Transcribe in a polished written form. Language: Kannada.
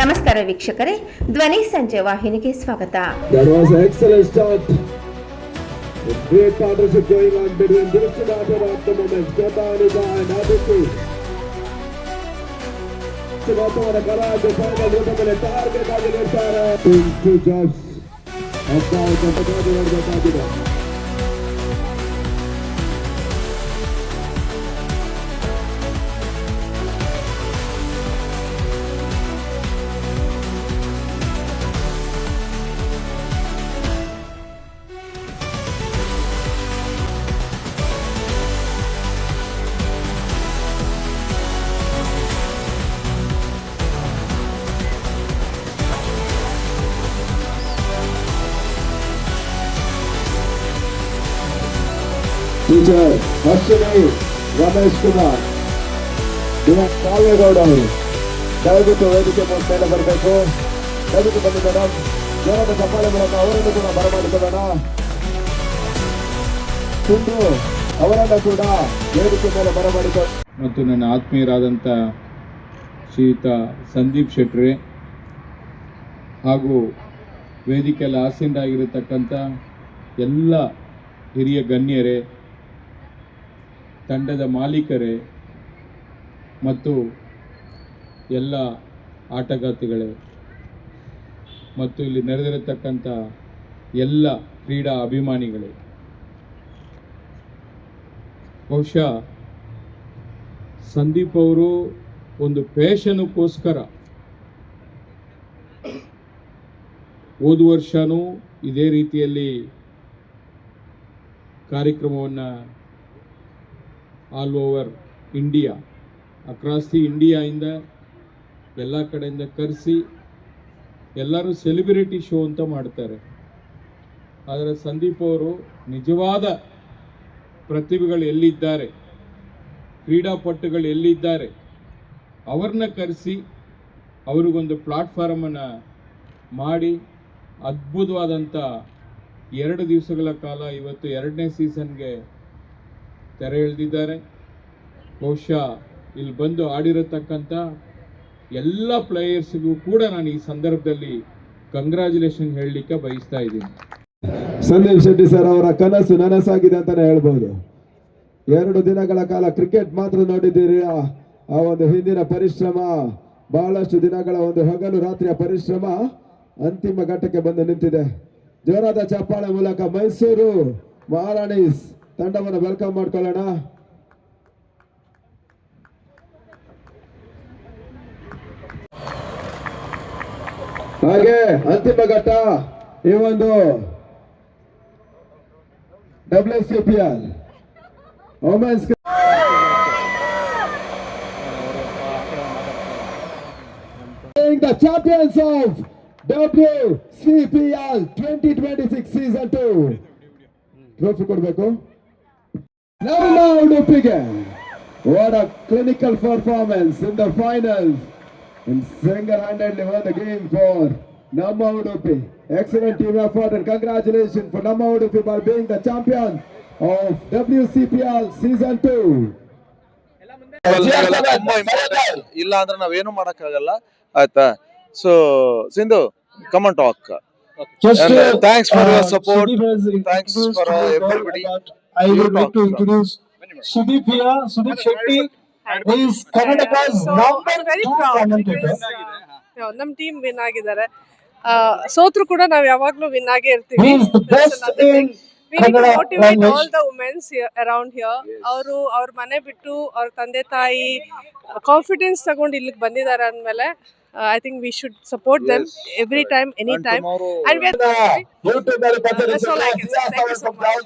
ನಮಸ್ಕಾರ ವೀಕ್ಷಕರೇ, ಧ್ವನಿ ಸಂಜೆ ವಾಹಿನಿಗೆ ಸ್ವಾಗತ. That was an excellent start. A great partnership going on between these two daughters at the moment, Shweta and Aditi. Shweta Garage final ರೂಪದಲ್ಲಿ ಟಾರ್ಗೆಟ್ ಆಗಿ ನಿಲ್ತಾರೆ. Two jobs. ಅಪ್ಪ ಕಟ್ಟಕಾಗಿ ನೋಡಬೇಕಾಗಿದೆ. ಟೀಚರ್ ಅಶ್ವಿನಿ ರಮೇಶ್ ಕುಮಾರ್ ಕಾವೇಗೌಡ ಅವರು ದಯವಿಟ್ಟು ವೇದಿಕೆ ಮೇಲೆ ಬರಬೇಕು. ದಯವಿಟ್ಟು ಬನ್ನಿ ಮೇಡಮ್. ಜನರ ಚಪ್ಪಾಳೆ ಮೂಲಕ ಅವರನ್ನು ಕೂಡ ಬರಮಾಡಿಕೊಳ್ಳೋಣ. ಸಿಂಧು ಅವರನ್ನು ಕೂಡ ವೇದಿಕೆ ಮೇಲೆ ಬರಮಾಡಿಕೊಳ್ಳ. ಮತ್ತು ನನ್ನ ಆತ್ಮೀಯರಾದಂಥ ಶ್ರೀಯುತ ಸಂದೀಪ್ ಶೆಟ್ರೆ ಹಾಗೂ ವೇದಿಕೆಯಲ್ಲಿ ಆಸೀನರಾಗಿರತಕ್ಕಂಥ ಎಲ್ಲ ಹಿರಿಯ ಗಣ್ಯರೇ, ತಂಡದ ಮಾಲೀಕರೇ ಮತ್ತು ಎಲ್ಲ ಆಟಗಾತಿಗಳೇ ಮತ್ತು ಇಲ್ಲಿ ನೆರೆದಿರತಕ್ಕಂಥ ಎಲ್ಲ ಕ್ರೀಡಾ ಅಭಿಮಾನಿಗಳೇ, ಬಹುಶಃ ಸಂದೀಪ್ ಅವರು ಒಂದು ಪ್ಯಾಷನ್ಗೋಸ್ಕರ ಹೋದ ವರ್ಷವೂ ಇದೇ ರೀತಿಯಲ್ಲಿ ಕಾರ್ಯಕ್ರಮವನ್ನು all over India, across the ಇಂಡಿಯಾಯಿಂದ ಎಲ್ಲ ಕಡೆಯಿಂದ ಕರೆಸಿ ಎಲ್ಲರೂ ಸೆಲೆಬ್ರಿಟಿ ಶೋ ಅಂತ ಮಾಡ್ತಾರೆ. ಆದರೆ ಸಂದೀಪ್ ಅವರು ನಿಜವಾದ ಪ್ರತಿಭೆಗಳು ಎಲ್ಲಿದ್ದಾರೆ, ಕ್ರೀಡಾಪಟುಗಳು ಎಲ್ಲಿದ್ದಾರೆ ಅವ್ರನ್ನ ಕರೆಸಿ ಅವ್ರಿಗೊಂದು ಪ್ಲಾಟ್ಫಾರ್ಮನ್ನು ಮಾಡಿ ಅದ್ಭುತವಾದಂಥ 2 ದಿವಸಗಳ ಕಾಲ ಇವತ್ತು 2ನೇ ಸೀಸನ್ಗೆ ತೆರೆ ಎಳೆದಿದ್ದಾರೆ. ಬಹುಶಃ ಇಲ್ಲಿ ಬಂದು ಆಡಿರತಕ್ಕಂಥ ಎಲ್ಲ ಪ್ಲೇಯರ್ಸ್ಗೂ ಕೂಡ ನಾನು ಈ ಸಂದರ್ಭದಲ್ಲಿ ಕಂಗ್ರ್ಯಾಚುಲೇಷನ್ ಹೇಳಲಿಕ್ಕೆ ಬಯಸ್ತಾ ಇದ್ದೀನಿ. ಸಂದೀಪ್ ಶೆಟ್ಟಿ ಸರ್ ಅವರ ಕನಸು ನನಸಾಗಿದೆ ಅಂತಾನೆ ಹೇಳ್ಬೋದು. 2 ದಿನಗಳ ಕಾಲ ಕ್ರಿಕೆಟ್ ಮಾತ್ರ ನೋಡಿದ್ದೀರಿ. ಆ ಒಂದು ಹಿಂದಿನ ಪರಿಶ್ರಮ, ಬಹಳಷ್ಟು ದಿನಗಳ ಒಂದು ಹಗಲು ರಾತ್ರಿಯ ಪರಿಶ್ರಮ ಅಂತಿಮ ಘಟ್ಟಕ್ಕೆ ಬಂದು ನಿಂತಿದೆ. ಜೋರಾದ ಚಪ್ಪಾಳೆ ಮೂಲಕ ಮೈಸೂರು ಮಹಾರಾಣೀಸ್ ತಂಡವನ್ನು ವೆಲ್ಕಮ್ ಮಾಡ್ಕೊಳ್ಳೋಣ. ಹಾಗೆ ಅಂತಿಮ ಘಟ್ಟ ಈ ಒಂದು WCPL women's the champions of WCPL 2026 season 2 trophy ಕೊಡಬೇಕು. ನಮ್ಮ ಉಡುಪಿಗೆ what a clinical performance in the finals and single-handedly won the game for Namma Udupi. Excellent team effort and congratulations for Namma Udupi for being the champion of WCPL season 2. ಇಲ್ಲ ಅಂದ್ರೆ ನಾವೇನು ಮಾಡಕ್ಕಾಗಲ್ಲ, ಆಯ್ತಾ? So Sindhu, come and talk. Thanks for your support. Thanks for everybody. I would like to introduce Sudeep here. Sudeep Shetty is Karnataka's number 2 commentator. ನಮ್ಮ ಟೀಮ್ ವಿನ್ ಆಗಿದ್ದಾರೆ. ಸೋತ್ರು ಕೂಡ ನಾವು ಯಾವಾಗ್ಲೂ ವಿನ್ ಆಗೇ ಇರ್ತೀವಿ. He is the best in Kannada language. All the women around here, ಅವರು ಅವ್ರ ಮನೆ ಬಿಟ್ಟು ಅವ್ರ ತಂದೆ ತಾಯಿ ಕಾನ್ಫಿಡೆನ್ಸ್ ತಗೊಂಡು ಇಲ್ಲಿಗೆ ಬಂದಿದ್ದಾರೆ ಅಂದಮೇಲೆ I think we should support them every time, anytime. And we are YouTube ಅಲ್ಲಿ that's all I can say. Thank you so much.